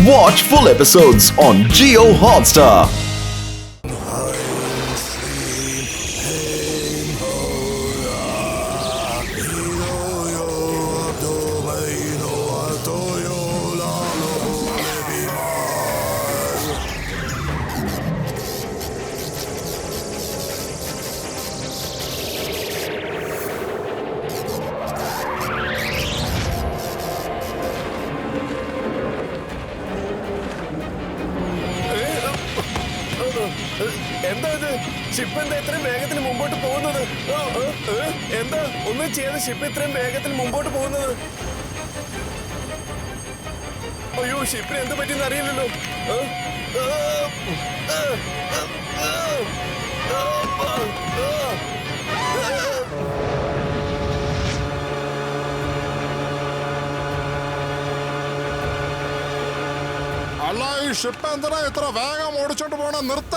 Watch full episodes on Jio Hotstar. എന്താ ഇത്? Ship എന്താ ഇത്രയും വേഗത്തിൽ മുമ്പോട്ട് പോകുന്നത്? എന്താ ഒന്നും ചെയ്യാതെ ഷിപ്പ് ഇത്രയും വേഗത്തിൽ മുമ്പോട്ട് പോകുന്നത്? അയ്യോ, ഷിപ്പിന് എന്ത് പറ്റിയെന്ന് അറിയില്ലല്ലോ. അല്ല, ഈ ഷിപ്പ് എന്തിനാ ഇത്ര വേഗം ഓടിച്ചോണ്ട് പോണ? നിർത്ത.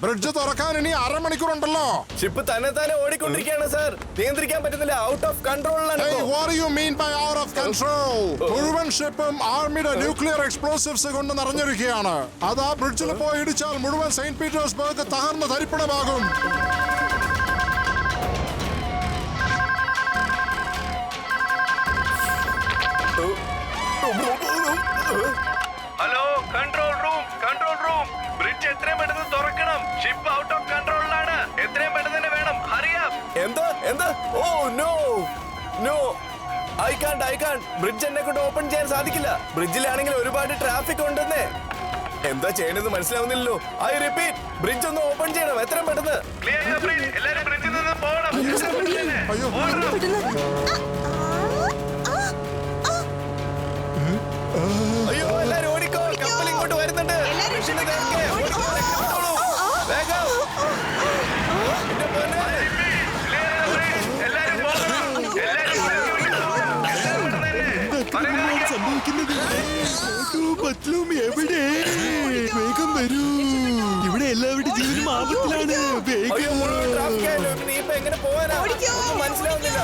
ബ്രിഡ്ജ് തുറക്കാൻ ഇനി അരമണിക്കൂറുണ്ടല്ലോ. ഷിപ്പ് തന്നെ ഓടിക്കൊണ്ടിരിക്കുകയാണ് സാർ. നിയന്ത്രിക്കാൻ പറ്റുന്നില്ല. ഔട്ട് ഓഫ് കൺട്രോളിലാണ്. What do you mean by out of control? മുഴുവൻ ഷിപ്പും ആർമിയുടെ ന്യൂക്ലിയർ എക്സ്പ്ലോസീവ്സ് കൊണ്ട് നിറഞ്ഞിരിക്കുകയാണ്. അത് ആ ബ്രിഡ്ജിൽ പോയി ഇടിച്ചാൽ മുഴുവൻ സെയിന്റ് പീറ്റേഴ്സ്ബർഗ് തകർന്ന് തരിപ്പണമാകും. Hello, control room. ബ്രിഡ്ജ് എത്രയും പെട്ടെന്ന് തുറക്കണം. ഷിപ്പ് ഔട്ട് ഓഫ് കൺട്രോളിലാണ്. എത്രയും പെട്ടെന്ന് തന്നെ വേണം. ഹറിയാം. എന്താ? Oh no, I can't. Bridge എന്നെ കൊണ്ട് ഓപ്പൺ ചെയ്യാൻ സാധിക്കില്ല. ബ്രിഡ്ജിലാണെങ്കിൽ ഒരുപാട് ട്രാഫിക് ഉണ്ടെന്നേ. എന്താ ചെയ്യണമെന്ന് മനസ്സിലാവുന്നില്ലല്ലോ. ഐ റിപ്പീറ്റ്, ബ്രിഡ്ജ് ഒന്ന് ഓപ്പൺ ചെയ്യണം എത്രയും പെട്ടെന്ന്. എല്ലാവരും ബ്രിഡ്ജിൽ നിന്ന് പോകണം. അയ്യോ, എല്ലാരും ഓടിക്കോ. കപ്പൽ ഇങ്ങോട്ട് വരുന്നുണ്ട്. വേഗം. എവിടെ? വേഗം വരൂ. ഇവിടെ എല്ലാവരുടെ ജീവനും ആപത്തിലാണ്. നീ ഇപ്പൊ എങ്ങനെ പോവാനാ? മനസ്സിലാവുന്നില്ല.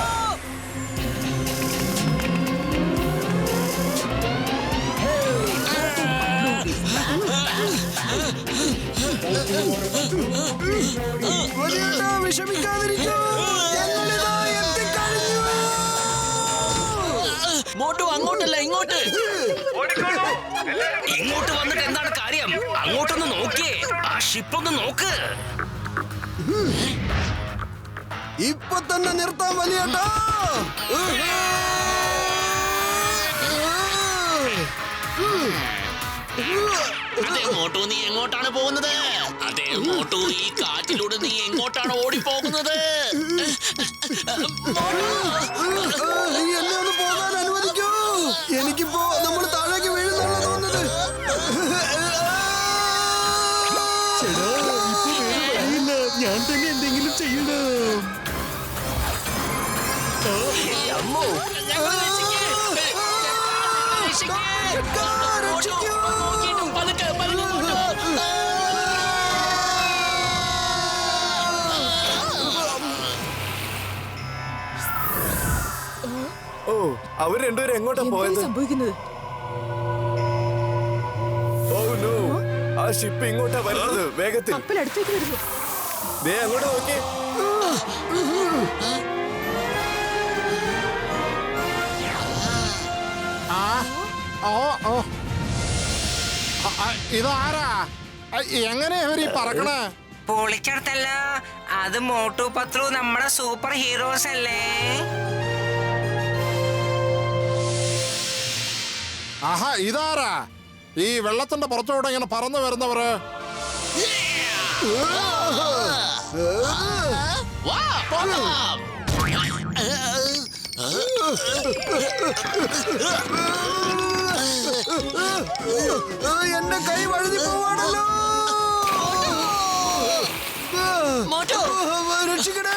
മോട്ടു അങ്ങോട്ടല്ല, ഇങ്ങോട്ട് വന്നിട്ട് എന്താണ് കാര്യം? അങ്ങോട്ടൊന്ന് നോക്കിയേ. ആ ഷിപ്പ് ഒന്ന് നോക്ക്. ഇപ്പൊ തന്നെ നിർത്താൻ വലിയേട്ടാ. അതെ മോട്ടു, നീ എങ്ങോട്ടാണ് പോകുന്നത്? അതെ മോട്ടു, ഈ കാറ്റിലൂടെ നീ എങ്ങോട്ടാണ് ഓടിപ്പോകുന്നത്? എന്നെ ഒന്ന് പോകാൻ അനുവദിക്കൂ. എനിക്കിപ്പോ നമ്മൾ താഴേക്ക് വീഴുന്നുള്ള തോന്നുന്നത്. ഞാൻ തന്നെ എന്തെങ്കിലും ചെയ്യണം. ഓ, അവർ രണ്ടുപേരും എങ്ങോട്ടാ പോയത്? സംഭവിക്കുന്നത്? ഓ നോ, ആ ഷിപ്പ് ഇങ്ങോട്ടാ വരുന്നത്. വേഗത്തിൽ കപ്പൽ അടുത്തേക്ക് വരുന്നു. ദേ അങ്ങോട്ട് നോക്കി. ഇതാരാ? എങ്ങനെയാ ഇവര് ഈ പറക്കണേ? പൊളിച്ചെടുത്തല്ല, അത് മോട്ടു പത്ലു നമ്മുടെ സൂപ്പർ ഹീറോസ് അല്ലേ? ആഹാ, ഇതാരാ? ഈ വെള്ളത്തിന്റെ പുറത്തോടെ ഇങ്ങനെ പറന്നു വരുന്നവര്? എന്റെ കൈ വഴുതി പോവാണല്ലോ. രക്ഷിക്കണേ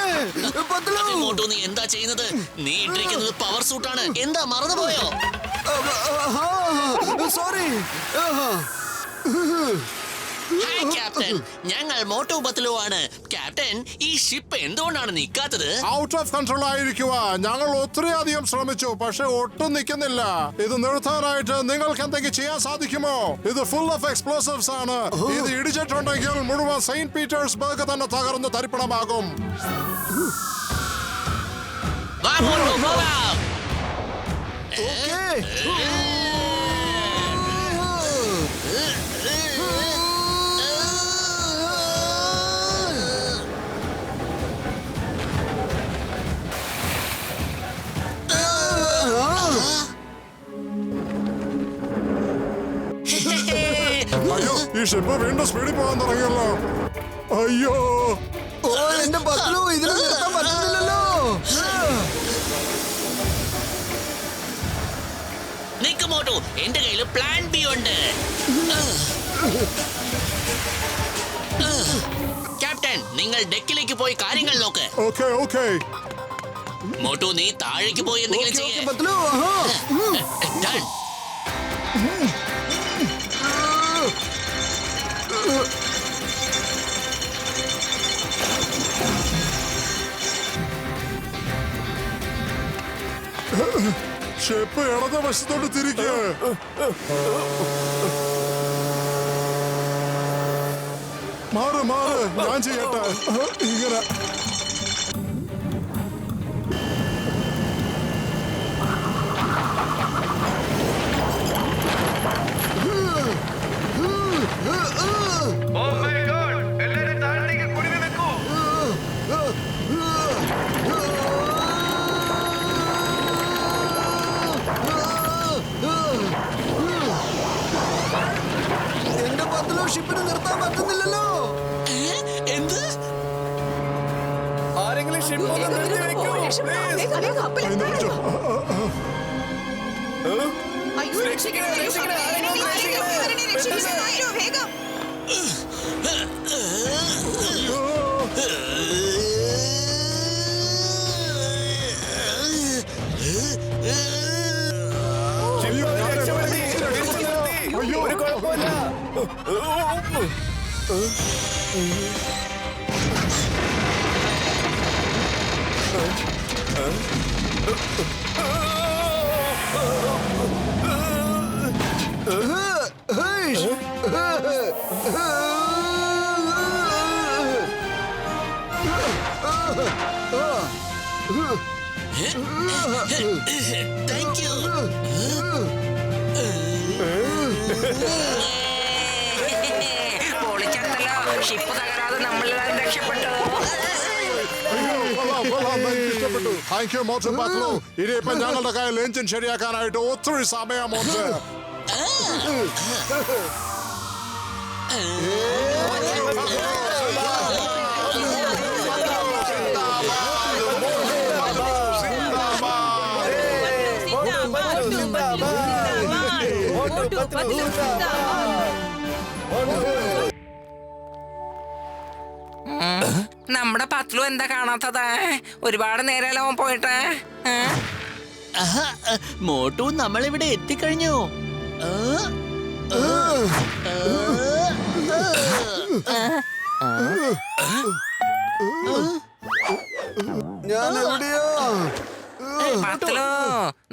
മോട്ടു, നീ എന്താ ചെയ്യുന്നത്? നീ ഇട്ടിരിക്കുന്നത് പവർ സൂട്ടാണ്. എന്താ മറന്നുപോയോ? സോറി. ഹായ് ക്യാപ്റ്റൻ, ഞങ്ങൾ മോട്ടു പത്ലു ആണ്. ക്യാപ്റ്റൻ, ഈ ഷിപ്പ് എന്തുകൊണ്ടാണ് നിൽക്കാത്തത്? ഔട്ട് ഓഫ് കൺട്രോൾ ആയിരിക്കുക. ഞങ്ങൾ ഒത്തിരി അധികം ശ്രമിച്ചു, പക്ഷെ ഒട്ടും നിൽക്കുന്നില്ല. ഇത് നിർത്താനായിട്ട് നിങ്ങൾക്ക് എന്തെങ്കിലും ചെയ്യാൻ സാധിക്കുമോ? ഇത് ഫുൾ ഓഫ് എക്സ്പ്ലോസീവ്സ് ആണ്. ഇത് ഇടിച്ചിട്ടുണ്ടെങ്കിൽ മുഴുവൻ സെയിന്റ് പീറ്റേഴ്സ്ബർഗ് തന്നെ തകർന്ന് തരിപ്പണമാകും. വാ മോട്ടു, പോകാം. അയ്യോ, ഈ ഷിപ്പ് വീണ്ടും സ്പീഡിൽ പോകാൻ തുടങ്ങിയല്ലോ. അയ്യോ, ഓ എന്റെ പത്ലു, ഇതിനെ നിർത്താൻ പറ്റുന്നില്ലല്ലോ. നിക്ക് മോട്ടു, എന്റെ കയ്യിൽ പ്ലാൻ ബി ഉണ്ട്. ക്യാപ്റ്റൻ, നിങ്ങൾ ഡെക്കിലേക്ക് പോയി കാര്യങ്ങൾ നോക്ക്. Okay okay. മോട്ടു, നീ താഴേക്ക് പോയി എന്തെങ്കിലും ഓക്കേ, ചെയ്യ്. പത്ലു. Done. ഷിപ്പ് ഇടത് വശത്തോട്ട് തിരിക്കുക. മാറ് മാറ്, ഞാൻ ചെയ്യട്ടെ. ഇങ്ങനെ ഓ മൈ ഗോഡ്, എല്ലാവരും താഴേക്ക് കുനിഞ്ഞു നിൽക്കൂ. എന്റെ പത്ലു, ഷിപ്പിന് നിർത്താൻ പറ്റുന്നില്ലല്ലോ. എന്ത്? ആരെങ്കിലും ഷിപ്പ് ഒന്ന് നിർത്തി വെക്കൂ. ഒരു കുഴപ്പമില്ല. Thank you. പൊളിച്ചെടുത്തല്ലോ. ഷിപ്പ് തകരാതെ നമ്മളെല്ലാം രക്ഷപ്പെട്ടു. ഇഷ്ടപ്പെട്ടു. Thank you Motu Patlu. ഇനിയിപ്പം ഞങ്ങളുടെ കയ്യിൽ എഞ്ചിൻ ശരിയാക്കാനായിട്ട് ഒത്തിരി സമയമുണ്ട്. നമ്മുടെ പത്ലു എന്താ കാണാത്തത്? ഒരുപാട് നേരമല്ലോ അവൻ പോയിട്ട്. മോട്ടു, നമ്മളിവിടെ എത്തിക്കഴിഞ്ഞു. ഞാൻ എവിടെയോ. പത്ലു,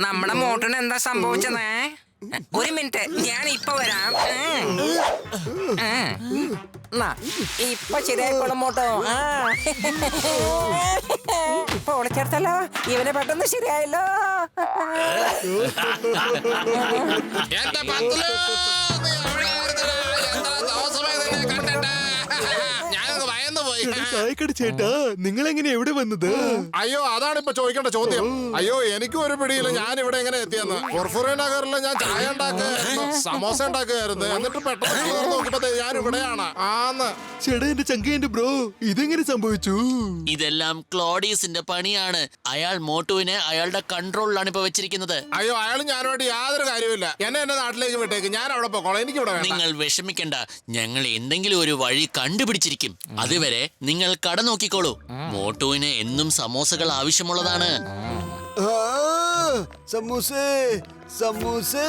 നമ്മുടെ മോട്ടിന് എന്താ സംഭവിച്ചതേ? ഒരു മിനിറ്റ്, ഞാൻ ഇപ്പൊ വരാം. ഇപ്പൊ ശരിയായിക്കോളും മോട്ടോ. പൊളിച്ചെടുത്തല്ലോ. ഇവനെ പെട്ടെന്ന് ശരിയായല്ലോ. എന്റെ പത്ലു, നീ എവിടെയായിരുന്നെടാ? എത്ര ദിവസമായി നിന്നെ കണ്ടിട്ട്? ഞാനൊന്ന് ഭയന്നു പോയി. ചായക്കട ചേട്ടാ, നിങ്ങൾ എങ്ങനെ എവിടെ വന്നത്? അയ്യോ, അതാണ് ഇപ്പൊ ചോദിക്കേണ്ട ചോദ്യം. അയ്യോ, എനിക്കും ഒരു പിടിയില്ല ഞാൻ ഇവിടെ എങ്ങനെ എത്തിയെന്ന്. ഫുർഫുറ നഗറിൽ ഞാൻ ചായ ഉണ്ടാക്കുകയായിരുന്നു, സമോസ ഉണ്ടാക്കുകയായിരുന്നു. എന്നിട്ട് പെട്ടെന്ന് നോക്കിയപ്പോ ഞാൻ ഇവിടെയാണ്. ആന്ന് ചേട്ടാ, എന്റെ ചങ്ക, എന്റെ ബ്രോ, ഇതെങ്ങനെ സംഭവിച്ചു? ഇതെല്ലാം ക്ലോഡീസിന്റെ പണിയാണ്. അയാൾ മോട്ടുവിനെ അയാളുടെ കൺട്രോളിലാണ് ഇപ്പൊ വെച്ചിരിക്കുന്നത്. അയ്യോ, അയാൾ ഞാനുമായിട്ട് യാതൊരു കാര്യമില്ല. എന്നെ എന്റെ നാട്ടിലേക്ക് വിട്ടേക്ക്, ഞാൻ അവിടെ പോക്കോളാം. എനിക്ക് ഇവിടെ വേണ്ട. നിങ്ങൾ വിഷമിക്കണ്ട, ഞങ്ങൾ എന്തെങ്കിലും ഒരു വഴി കണ്ടുപിടിച്ചിരിക്കും. അതുവരെ നിങ്ങൾ കട നോക്കിക്കോളൂ. മോട്ടുവിന് എന്നും സമോസകൾ ആവശ്യമുള്ളതാണ്. സമൂസേ സമൂസേ.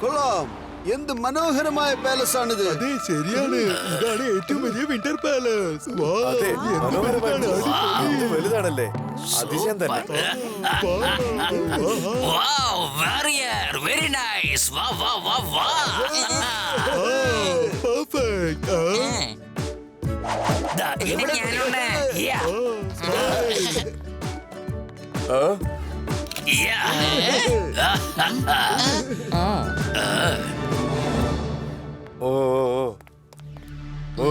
കൊള്ളാം. എന്ത് മനോഹരമായ പാലസ് ആണിത്. അതെ ശരിയാണ്, ഇതാണ് ഏറ്റവും വലിയ വിന്റർ പാലസ്. അതെ, മനോഹരമായിട്ട് വലുതാണല്ലേ, അതിശയം തന്നെ. Very nice. വാ വാ വാ വാ. ഇവിടെ ഞാനുണ്ട്. ഓ ഓ ഓ.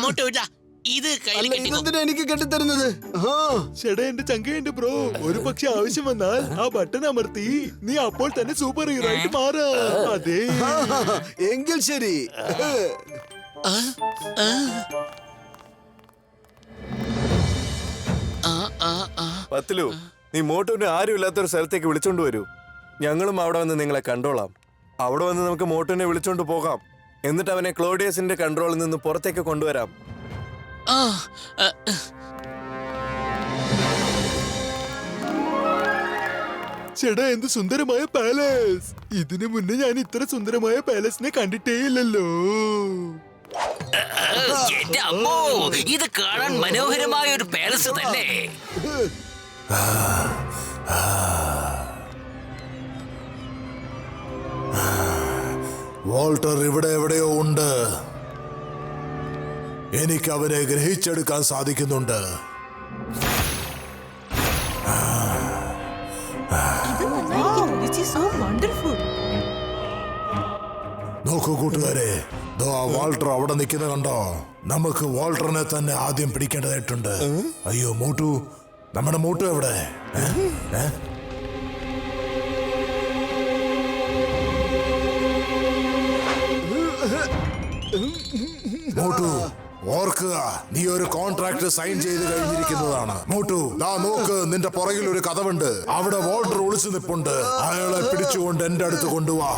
മോട്ടോ ഇതാ, ഇത് കയ്യിൽ അല്ല, കെട്ടിക്കോ. ഇതെന്തിനാ എനിക്ക് കെട്ടിത്തരുന്നത്? ചേട്ടാ എന്റെ ചങ്കയുണ്ട് ബ്രോ. ഒരു പക്ഷെ ആവശ്യം വന്നാൽ ആ ബട്ടൺ അമർത്തി നീ അപ്പോൾ തന്നെ സൂപ്പർ ഹീറോ ആയിട്ട് മാറാ. അതെ എങ്കിൽ ശരി. പത്തിലു, നീ മോട്ടുവിനെ ആരും ഇല്ലാത്തൊരു സ്ഥലത്തേക്ക് വിളിച്ചോണ്ട് വരൂ. ഞങ്ങളും അവിടെ വന്ന് നിങ്ങളെ കണ്ടോളാം. അവിടെ വന്ന് നമുക്ക് മോട്ടുവിനെ വിളിച്ചോണ്ട് പോകാം. എന്നിട്ട് അവനെ ക്ലോഡിയസിന്റെ കൺട്രോളിൽ നിന്ന് പുറത്തേക്ക് കൊണ്ടുവരാം. ആ, ചേട്ടാ എന്ത് സുന്ദരമായ പാലസ്. ഇതിനു മുന്നേ ഞാൻ ഇത്ര സുന്ദരമായ പാലസിനെ കണ്ടിട്ടേ ഇല്ലല്ലോ. എന്റെ അമ്മോ, ഇത് കാണാൻ മനോഹരമായ ഒരു പാലസ് തന്നെ. വാൾട്ടർ ഇവിടെ എവിടെയോ ഉണ്ട്. എനിക്ക് അവരെ ഗ്രഹിച്ചെടുക്കാൻ സാധിക്കുന്നുണ്ട്. നോക്കൂ കൂട്ടുകാരെ, ദോ ആ വാൾട്ടർ അവിടെ നിൽക്കുന്നത് കണ്ടോ? നമുക്ക് വാൾട്ടറിനെ തന്നെ ആദ്യം പിടിക്കേണ്ടതായിട്ടുണ്ട്. അയ്യോ മോട്ടു, നമ്മുടെ മോട്ടു എവിടെ? മോട്ടു ഓർക്കുക, നീ ഒരു കോൺട്രാക്ട് സൈൻ ചെയ്ത് കഴിഞ്ഞിരിക്കുന്നതാണ്. മോട്ടു ദാ നോക്ക്, നിന്റെ പുറകിൽ ഒരു കഥവുണ്ട്. അവിടെ വാൾട്ടർ ഒളിച്ചു നിപ്പുണ്ട്. അയാളെ പിടിച്ചുകൊണ്ട് എന്റെ അടുത്ത് കൊണ്ടുപോവാ.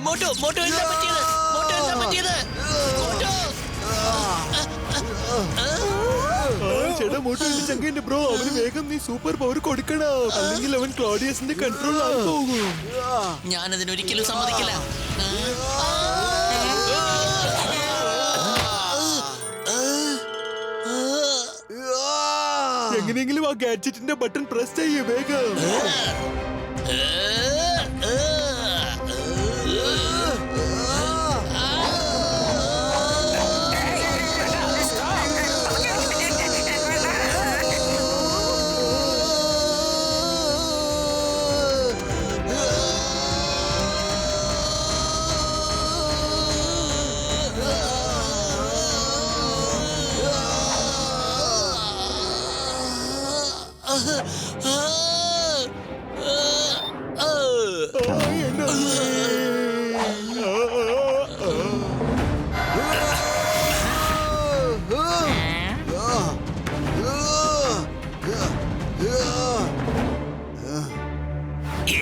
മോട്ടോ മോട്ടോ എന്താ പറ്റിയത്? മോട്ടോ എന്താ പറ്റിയത്? മോട്ടോ ചേട്ടാ മോട്ടു എന്റെ ചങ്കയുണ്ട് ബ്രോ. അവന് വേഗം നീ സൂപ്പർ പവർ കൊടുക്കണം, അല്ലെങ്കിൽ അവൻ ക്ലോഡിയസിന്റെ കൺട്രോൾ ആയി പോകും. ഞാനതിനൊരിക്കലും സമ്മതിക്കില്ല. എങ്ങനെയെങ്കിലും ആ ഗാഡ്ജറ്റിന്റെ ബട്ടൺ പ്രസ് ചെയ്യേ വേഗം.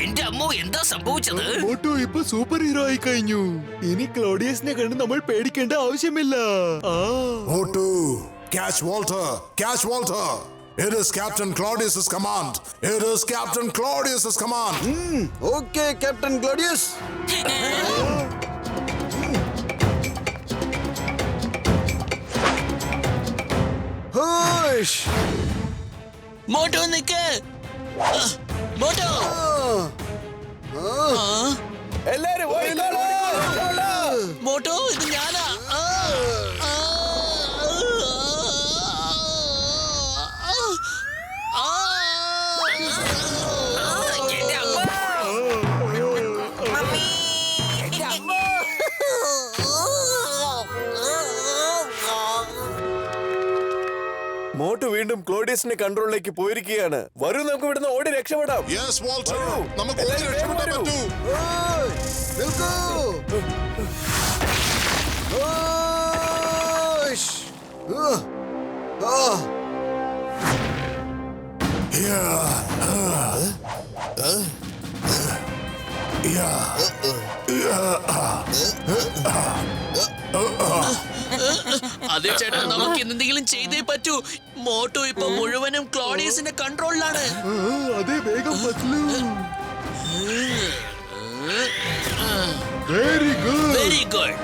എന്റെ അമ്മോ, എന്താ സംഭവിച്ചത്? മോട്ടു ഇപ്പൊ സൂപ്പർ ഹീറോ ആയി കഴിഞ്ഞു. ഇനി ക്ലോഡിയസിനെ കണ്ട് നമ്മൾ പേടിക്കേണ്ട ആവശ്യമില്ല. Motu, catch Walter, catch Walter. It is Captain Claudius's command. It is Captain Claudius's command. Okay captain Claudius. ഹോഷ്. മോട്ടോ നിക്ക്. മോട്ടോ എല്ലാരും ഓടിക്കോളൂ. മോട്ടോ, ഇത് ഞാനാ. എന്റെ അമ്മോ. മമ്മി, എന്റെ അമ്മോ. മോട്ടു വീണ്ടും ക്ലോഡിയസിന്റെ കൺട്രോളിലേക്ക് പോയിരിക്കുകയാണ്. വരൂ, നമുക്ക് ഇവിടുന്ന് ഓടി രക്ഷപ്പെടാം. Yes, Walter. വരൂ. നമുക്ക് എല്ലാവരും ഓടി വേഗം രക്ഷപ്പെടാൻ വരൂ. പറ്റൂ. നിൽക്കൂ. ഹോഷ്. അതെ ചേട്ടാ, നമുക്ക് എന്തെങ്കിലും ചെയ്തേ പറ്റൂ. മോട്ടു ഇപ്പൊ മുഴുവനും ക്ലോഡിയസിന്റെ കൺട്രോളിലാണ്. അതെ, വേഗം Patlu. Very good. Very good.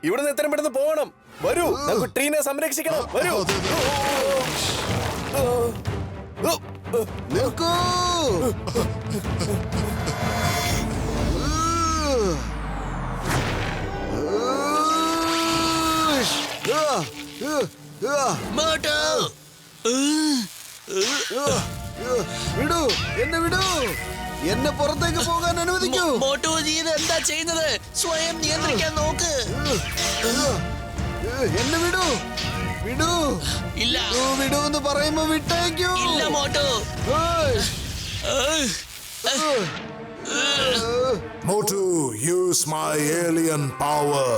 ഇവിടുന്ന് എത്രയും പെട്ടെന്ന് പോകണം. വരൂ, നമുക്ക് ട്രീനെ സംരക്ഷിക്കണം. വരൂ. നിൽക്കൂ. മോട്ടു, വിടൂ, എന്നെ വിടൂ. എന്നെ പുറത്തേക്ക് പോകാൻ അനുവദിക്കൂ. മോട്ടു, നീ ഇത് എന്താ ചെയ്യുന്നത്? സ്വയം നിയന്ത്രിക്കാൻ നോക്ക്. എന്നെ വിടൂ, വിടൂ. ഇല്ല, വിടൂ എന്ന് പറയുമ്പോ വിട്ടേക്കൂ. ഇല്ല Motu. Motu, use my alien power.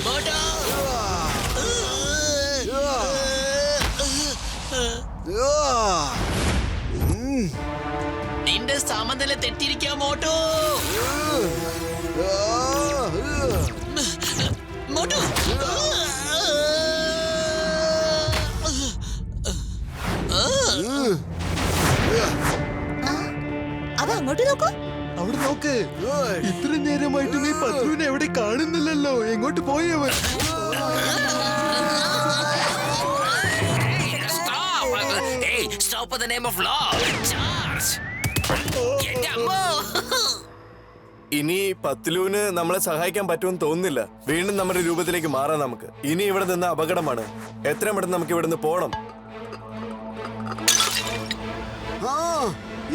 Motu. നിന്റെ സമനില തെറ്റിരിക്കാം മോട്ടു. മോട്ടു. അത് അങ്ങോട്ട് നോക്കൂ. അവിടെ നോക്ക്. ഇത്ര നേരമായിട്ട് നീ പത്ലുവിനെ എവിടെ കാണുന്നില്ലല്ലോ. എങ്ങോട്ട് പോയവൻ? Stop in the name of law. Charge. എന്റെ അമ്മോ. ഇനി പത്ലുവിന് നമ്മളെ സഹായിക്കാൻ പറ്റുമെന്ന് തോന്നുന്നില്ല. വീണ്ടും നമ്മുടെ രൂപത്തിലേക്ക് മാറാം നമുക്ക്. ഇനി ഇവിടെ നിന്ന് അപകടമാണ്. എത്രയും പെട്ടെന്ന് നമുക്ക് ഇവിടുന്ന് പോകണം.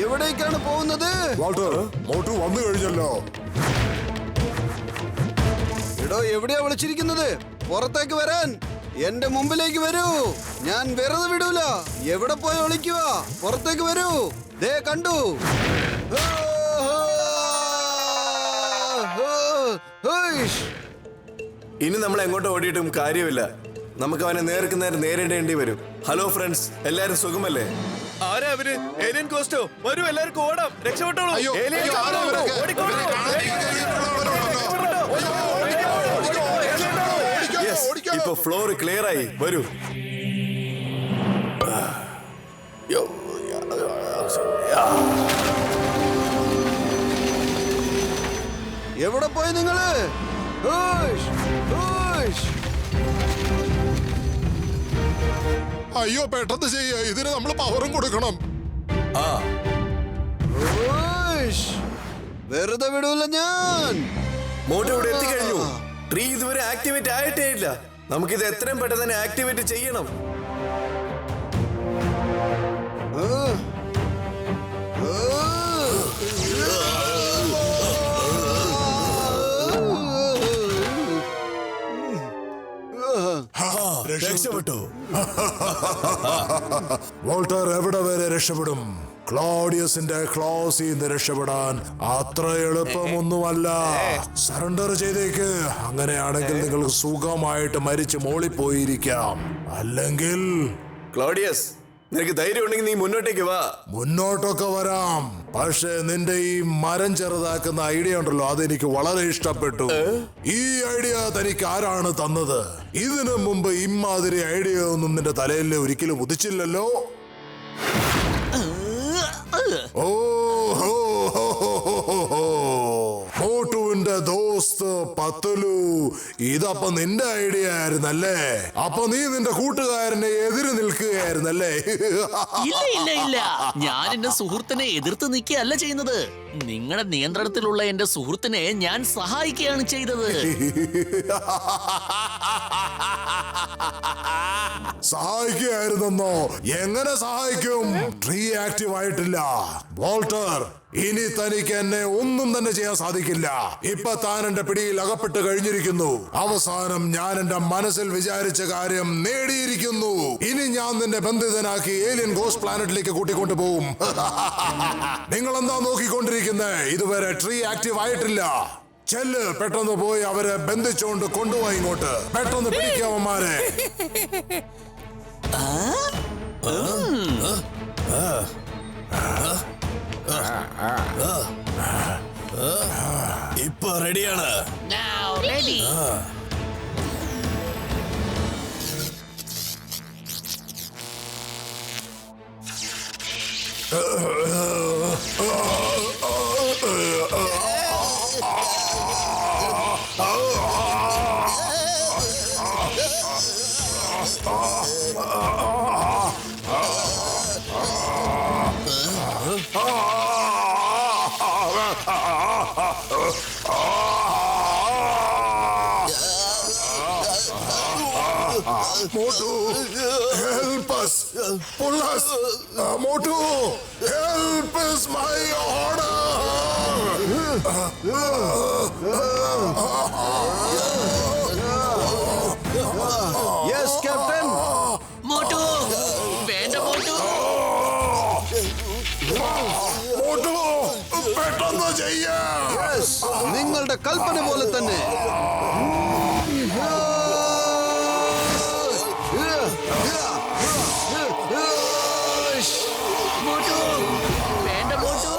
എവിടേക്കാണ് പോകുന്നത്? വാൾട്ടർ, മോട്ടു വന്നു കഴിഞ്ഞല്ലോ. എടോ, എവിടെയാ വിളിച്ചിരിക്കുന്നത്? പുറത്തേക്ക് വരാൻ. എന്റെ മുമ്പിലേക്ക് വരൂ. ഞാൻ വെറുതെ വിടൂല. എവിടെ പോയി ഒളിക്കുക? പുറത്തേക്ക് വരൂ. ദേ കണ്ടു. ഇനി നമ്മൾ എങ്ങോട്ട് ഓടിയിട്ടും കാര്യമില്ല. നമുക്ക് അവനെ നേർക്ക് നേരെ നേരിടേണ്ടി വരും. ഹലോ ഫ്രണ്ട്സ്, എല്ലാരും സുഖമല്ലേ? ആരാ അവര്? ഏലിയൻ കോസ്റ്റോ. വരൂ, എല്ലാവർക്കും ഓടാം. രക്ഷപ്പെട്ടോളൂ. അയ്യോ, ഏലിയൻ അയ്യോ, ആരാ കാണുന്നു. അവരൊക്കെ? ഓടിക്കോളൂ. Yes, ഇപ്പൊ ഫ്ലോർ ക്ലിയർ ആയി. വരൂ. എവിടെ പോയി നിങ്ങള്? അയ്യോ, പെട്ടെന്ന് ചെയ്യ. ഇതിന് നമ്മൾ പവറും കൊടുക്കണം. വെറുതെ വിടൂല ഞാൻ. മോട്ടോ ഇവിടെ എത്തിക്കഴിഞ്ഞു. ട്രീ ഇതുവരെ ആക്ടിവേറ്റ് ആയിട്ടേ ഇല്ല. നമുക്കിത് എത്രയും പെട്ടെന്ന് തന്നെ ആക്ടിവേറ്റ് ചെയ്യണം. രക്ഷപ്പെട്ടു. വോൾട്ടർ എവിടെ വരെ രക്ഷപ്പെടും? ക്ലോഡിയസിന്റെ ക്ലോസിൽ നിന്ന് രക്ഷപ്പെടാൻ അത്ര എളുപ്പമൊന്നുമല്ല. സറണ്ടർ ചെയ്തേക്ക്. അങ്ങനെയാണെങ്കിൽ നിങ്ങൾക്ക് സുഖമായിട്ട് മരിച്ച് മോളിപ്പോയിരിക്കാം. അല്ലെങ്കിൽ ക്ലോഡിയസ്, നിനക്ക് ധൈര്യം ഉണ്ടെങ്കിൽ നീ മുന്നോട്ടേക്ക് വാ. മുന്നോട്ടൊക്കെ വരാം. പക്ഷെ നിന്റെ ഈ മരം ചെറുതാക്കുന്ന ഐഡിയ ഉണ്ടല്ലോ, അതെനിക്ക് വളരെ ഇഷ്ടപ്പെട്ടു. ഈ ഐഡിയ തനിക്ക് ആരാണ് തന്നത്? ഇതിനു മുമ്പ് ഇമാതിരി ഐഡിയ ഒന്നും നിന്റെ തലയിൽ ഒരിക്കലും ഉദിച്ചില്ലല്ലോ. മോട്ടുവിന്റെ ദോസ്ത് പത്തുലു, ഇതപ്പൊ നിന്റെ ഐഡിയ ആയിരുന്നല്ലേ? അപ്പൊ നീ നിന്റെ കൂട്ടുകാരനെ എതിര് നിൽക്കുകയായിരുന്നല്ലേ? ഇല്ല ഇല്ല ഇല്ല, ഞാൻ എന്റെ സുഹൃത്തിനെ എതിർത്ത് നിൽക്കുകയല്ല ചെയ്യുന്നത്. നിങ്ങളുടെ നിയന്ത്രണത്തിലുള്ള എന്റെ സുഹൃത്തിനെ ഞാൻ സഹായിക്കുകയാണ് ചെയ്തത്. സഹായിക്കുകയായിരുന്നോ? എങ്ങനെ സഹായിക്കും? ട്രീ ആക്റ്റീവ് ആയിട്ടില്ല. വോൾട്ടർ, ഇനി തനിക്ക് എന്നെ ഒന്നും തന്നെ ചെയ്യാൻ സാധിക്കില്ല. ഇപ്പൊ താൻ എന്റെ പിടിയിൽ അകപ്പെട്ട് കഴിഞ്ഞിരിക്കുന്നു. അവസാനം ഞാൻ എന്റെ മനസ്സിൽ വിചാരിച്ച കാര്യം നേടിയിരിക്കുന്നു. ഇനി ഞാൻ നിന്നെ ബന്ധിതനാക്കി ഏലിയൻ ഗോസ്റ്റ് പ്ലാനറ്റിലേക്ക് കൂട്ടിക്കൊണ്ടു പോകും. നിങ്ങൾ എന്താ നോക്കിക്കൊണ്ടിരിക്കുന്നേ? ഇതുവരെ ട്രീ ആക്റ്റീവ് ആയിട്ടില്ല. ചെല്ല്, പെട്ടെന്ന് പോയി അവരെ ബന്ധിച്ചുകൊണ്ട് കൊണ്ടുപോയി ഇങ്ങോട്ട്. പെട്ടെന്ന് പിടിക്കാവന്മാരെ. ഇപ്പൊ റെഡിയാണ്. Motu, help us! Pull us! Motu, help us, my order! Yes captain. Motu വേണ്ട മോട്ടു. മോട്ടു, പെട്ടെന്ന് ചെയ്യാം. യെസ്, നിങ്ങളുടെ കൽപ്പന പോലെ തന്നെ. മോട്ടു വേണ്ട Motu.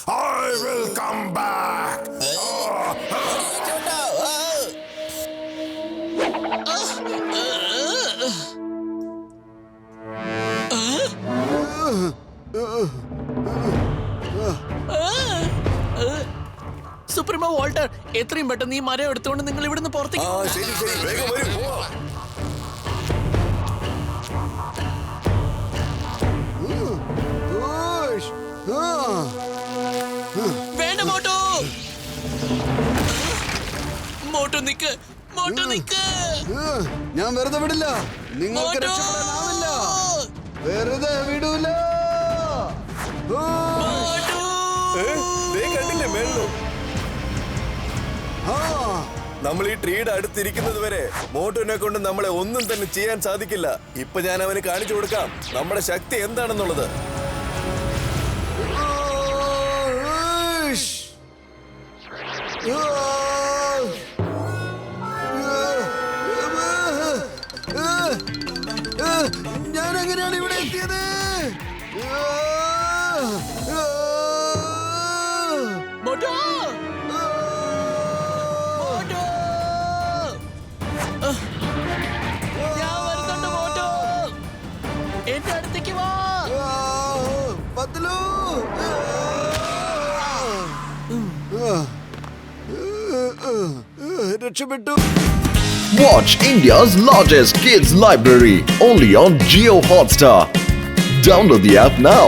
I will come back. സുപ്രീമോ Walter, എത്രയും പെട്ടെന്ന് ഈ മരം എടുത്തുകൊണ്ട് നിങ്ങൾ ഇവിടുന്ന് പുറത്തേക്ക്. ശരി ശരി, വേഗം വരൂ. വേണ്ട മോട്ടു. മോട്ടു നിക്ക്, മോട്ടു നിക്ക്. ഞാൻ വെറുതെ വിടില്ല. നിങ്ങൾക്ക് മോട്ടു. രക്ഷപ്പെടാനാവില്ല. വെറുതെ വിടൂല. മോട്ടു. കണ്ടില്ലേ മേളു? ആ, നമ്മൾ ഈ ട്രീയുടെ അടുത്തിരിക്കുന്നത് വരെ മോട്ടുവിനെ കൊണ്ട് നമ്മളെ ഒന്നും തന്നെ ചെയ്യാൻ സാധിക്കില്ല. ഇപ്പൊ ഞാൻ അവന് കാണിച്ചു കൊടുക്കാം നമ്മുടെ ശക്തി എന്താണെന്നുള്ളത്. ഞാൻ എങ്ങനെയാണ് ഇവിടെ എത്തിയത്? മോട്ടു. മോട്ടു. ഞാൻ വരുന്നുണ്ട് മോട്ടു. എന്റെ അടുത്തേക്ക് വാ. പത്ലു. രക്ഷപ്പെട്ടു. Watch India's largest kids library only on Jio Hotstar. Download the app now.